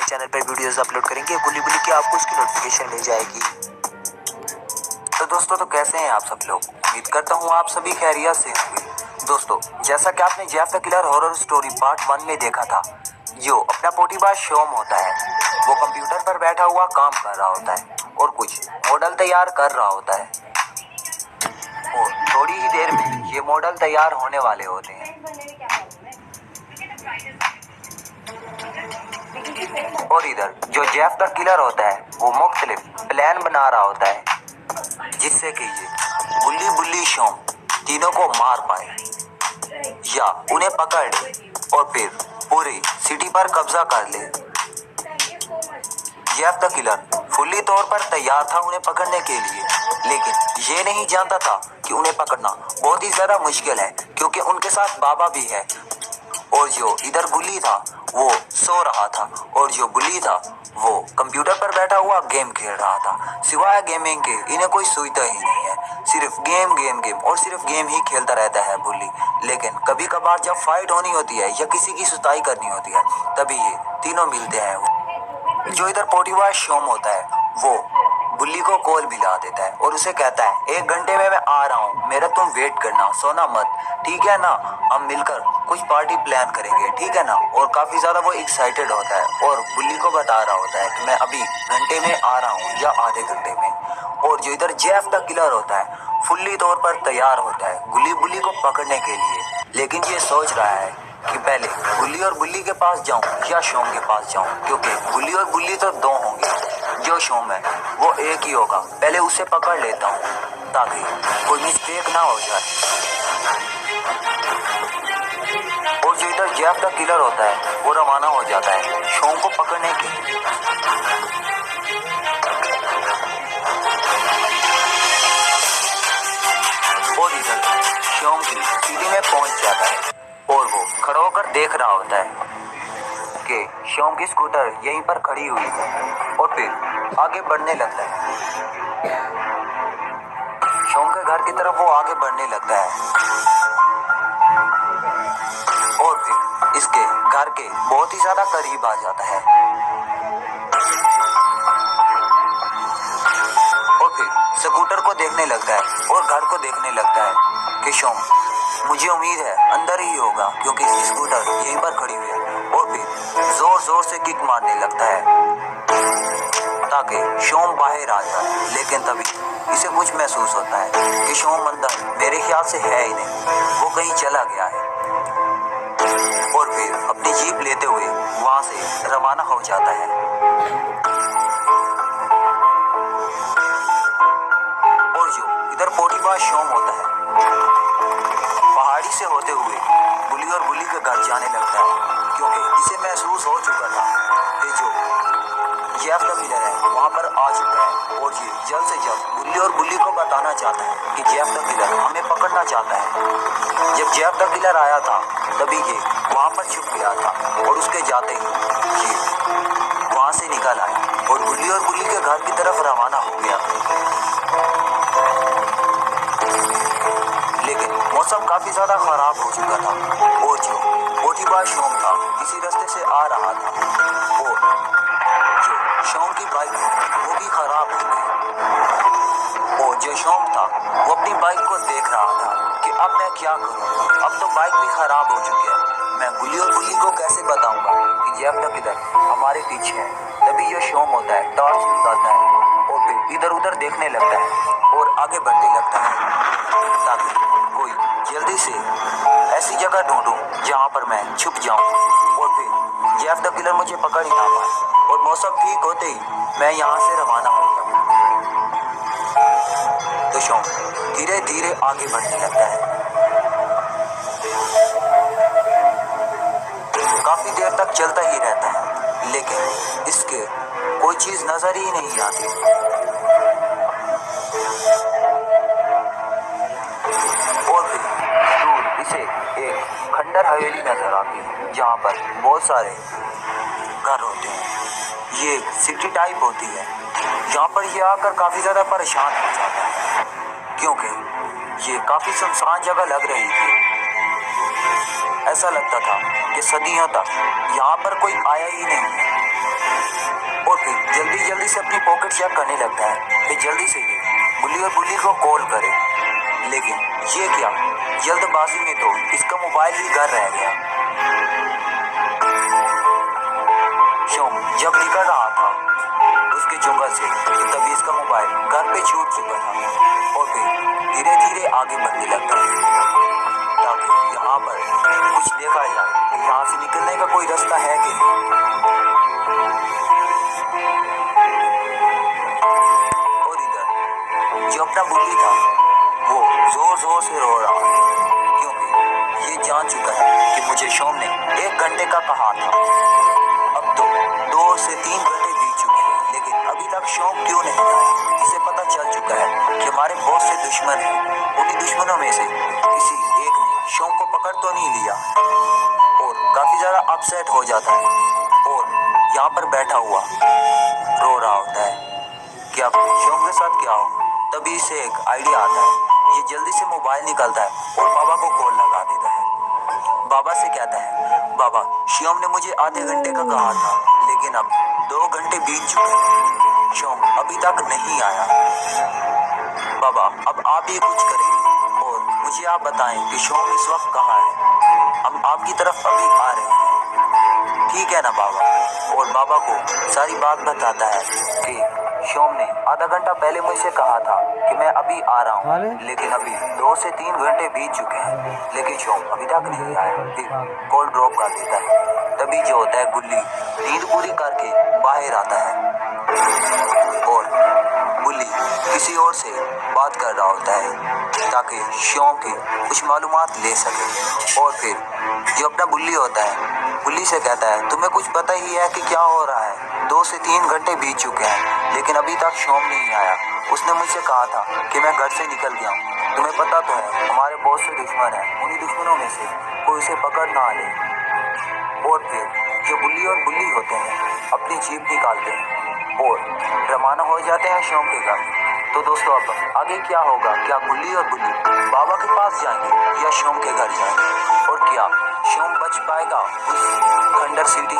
Channel पर videos upload करेंगे गुल्ली गुल्ली की आपको उसकी नोटिफिकेशन मिल जाएगी। तो दोस्तों तो कैसे हैं आप सब लोग, उम्मीद करता हूँ आप सभी खैरियत से होंगे। दोस्तों जैसा कि आपने Jeff the killer horror story part 1 में देखा था, जो अपना पोटीबाज शोम होता है वो कंप्यूटर पर बैठा हुआ काम कर रहा होता है और कुछ मॉडल तैयार कर रहा होता है और थोड़ी ही देर में ये मॉडल तैयार होने वाले होते हैं। और इधर जो जेफ द किलर होता है वो मुख्तलिफ प्लान बना रहा होता है जिससे कि ये गुल्ली बुल्ली शोम तीनों को मार पाए या उन्हें पकड़ ले और फिर पूरी सिटी पर कब्जा कर ले। जेफ द किलर फुल्ली तौर पर तैयार था उन्हें पकड़ने के लिए, लेकिन ये नहीं जानता था कि उन्हें पकड़ना बहुत ही ज्यादा मुश्किल है क्योंकि उनके साथ बाबा भी है। और जो इधर गुल्ली था वो सो रहा था और जो बुल्ली था वो कंप्यूटर पर बैठा हुआ गेम खेल रहा था। सिवाय गेमिंग के इन्हें कोई सुविधा ही नहीं है, सिर्फ गेम गेम गेम और सिर्फ गेम ही खेलता रहता है बुल्ली। लेकिन कभी कभार जब फाइट होनी होती है या किसी की सुताई करनी होती है तभी ये तीनों मिलते हैं। जो इधर पोटीबाज शोम होता है वो बुल्ली को कॉल भी ला देता है और उसे कहता है 1 घंटे में मैं आ रहा हूँ, मेरा तुम वेट करना, सोना मत, ठीक है ना, हम मिलकर कुछ पार्टी प्लान करेंगे, ठीक है ना। और काफी ज्यादा वो एक्साइटेड होता है और बुल्ली को बता रहा होता है कि मैं अभी घंटे में आ रहा हूँ या आधे घंटे में। और जो इधर जेफ द किलर होता है फुल्ली तौर पर तैयार होता है गुल्ली बुल्ली को पकड़ने के लिए, लेकिन ये सोच रहा है कि पहले गुल्ली और बुल्ली के पास जाऊं या शोम के पास जाऊं, क्योंकि गुल्ली और बुल्ली तो 2 होंगे, जो शोम है वो एक ही होगा। पहले उसे पकड़ लेता हूं ताकि कोई मिस्टेक ना हो जाए। और जो इधर जेफ द किलर होता है वो रवाना हो जाता है शोम को पकड़ने के लिए। और इधर शोम की सिटी में पहुंच जाता है और वो खड़ा होकर देख रहा होता है कि शोम की स्कूटर यहीं पर खड़ी हुई है और फिर आगे बढ़ने लगता है। शोम के घर की तरफ वो आगे बढ़ने लगता है और फिर इसके घर के बहुत ही ज्यादा करीब आ जाता है और फिर स्कूटर को देखने लगता है और घर को देखने लगता है कि शोम मुझे उम्मीद है अंदर ही होगा क्योंकि स्कूटर यहीं पर खड़ी हुई है। और फिर जोर जोर से किक मारने लगता है ताकि शोम बाहर आ जाए, लेकिन तभी इसे कुछ महसूस होता है कि शोम अंदर मेरे ख्याल से है ही नहीं, वो कहीं चला गया है। और फिर अपनी जीप लेते हुए वहां से रवाना हो जाता है। और जो इधर पोटीबाज शोम होता है पहाड़ी से होते हुए बुल्ली और बुल्ली के घर जाने लगता है क्योंकि इसे महसूस हो चुका था कि जो जेफ द किलर है वहां पर आ चुका है और ये जल्द से जल्द बुल्ली और बुल्ली को बताना चाहता है कि जेफ द किलर हमें पकड़ना चाहता है। जब जेफ द किलर आया था तभी ये वहां पर छुप गया था और उसके जाते ही ये वहां से निकल आया और बुल्ली के घर की तरफ रवाना हो गया। लेकिन मौसम काफी ज्यादा खराब हो चुका था और जो पोटीबाज शोम था इसी रास्ते से आ रहा था और जो शोम की बाइक वो भी खराब हो गई। और जो शोम था वो अपनी बाइक को देख रहा था कि अब मैं क्या करूं, अब तो बाइक भी खराब हो चुकी है, मैं गुल्ली और बुल्ली को कैसे बताऊंगा कि जेफ द किलर हमारे पीछे है। तभी जो शोम होता है टॉर्च निकालता है और फिर इधर उधर देखने लगता है और आगे बढ़ने लगता है ताकि कोई जल्दी से ऐसी जगह ढूंढूं जहां पर मैं छुप जाऊं और फिर जेफ द किलर मुझे पकड़ ही ना पाए। और मौसम ठीक होते ही मैं यहां से रवाना हो जाऊं। तो शोम धीरे धीरे आगे बढ़ने लगता है। काफी देर तक चलता ही रहता है लेकिन इसके कोई चीज नजर ही नहीं आती। और फिर दूर इसे एक खंडर हवेली नजर आती है जहाँ पर बहुत सारे घर होते हैं। ये एक सिटी टाइप होती है जहाँ पर ये आकर काफी ज्यादा परेशान हो जाता है क्योंकि ये काफी सुनसान जगह लग रही थी। ऐसा लगता था कि सदियों तक यहाँ पर कोई आया ही नहीं है। जल्दी जल्दी से अपनी पॉकेट चेक करने लगता है कि जल्दी से ये बुल्ली और बुल्ली को कॉल करे। लेकिन ये क्या, जल्दबाजी में तो इसका मोबाइल ही घर रह गया। शोम जब निकल रहा था उसके जंगल से तो तभी इसका मोबाइल घर पे छूट चुका था और फिर धीरे धीरे आगे बढ़ने लगता है ताकि यहाँ पर कुछ देखा जाए कि यहाँ से निकलने का कोई रास्ता है कि नहीं। और इधर जो अपना बुल्ली था वो जोर जोर से रो रहा है क्योंकि ये जान चुका है कि मुझे शोम ने 1 घंटे का कहा था। अब तो 2 से 3 घंटे बीत चुके हैं लेकिन अभी तक शोम क्यों नहीं आया। इसे पता चल चुका है कि हमारे बहुत से दुश्मन हैं। उन्हीं दुश्मनों में से किसी एक ने शोम को पकड़ तो नहीं लिया और काफी ज्यादा अपसेट हो जाता है और यहाँ पर बैठा हुआ रो रहा होता है कि अब शोम के साथ क्या हो। तभी इसे एक आइडिया आता है। ये जल्दी से मोबाइल निकालता है और बाबा को कॉल लगा देता है। बाबा से कहता है, बाबा श्योम ने मुझे आधे घंटे का कहा था लेकिन अब 2 घंटे बीत चुके हैं, श्योम अभी तक नहीं आया। बाबा अब आप ही कुछ करें और मुझे आप बताएं कि श्योम इस वक्त कहाँ है। हम आपकी तरफ अभी आ रहे हैं, ठीक है ना बाबा। और बाबा को सारी बात बताता है कि श्योम ने आधा घंटा पहले मुझसे कहा था कि मैं अभी आ रहा हूँ लेकिन अभी 2 से 3 घंटे बीत चुके हैं लेकिन श्योम अभी तक नहीं आया। फिर कॉल ड्रॉप कर देता है। तभी जो होता है गुल्ली नींद पूरी करके बाहर आता है और बुल्ली किसी और से बात कर रहा होता है ताकि श्योम की कुछ मालूमात ले सके। और फिर जो अपना बुल्ली होता है बुल्ली से कहता है, तुम्हें कुछ पता ही है कि क्या हो रहा है। 2 से 3 घंटे बीत चुके हैं लेकिन अभी तक श्योम नहीं आया। उसने मुझसे कहा था कि मैं घर से निकल गया हूँ। तुम्हें पता तो है हमारे बहुत से दुश्मन हैं, उन्हीं दुश्मनों में से कोई उसे पकड़ ना ले। और फिर जो बुल्ली और बुल्ली होते हैं अपनी जीप निकालते हैं और रवाना हो जाते हैं श्योम के घर। तो दोस्तों अब आगे क्या होगा, क्या बुल्ली और बुल्ली बाबा के पास जाएंगे या श्योम के घर जाएंगे और क्या श्योम बच पाएगा उस खंडर सिटी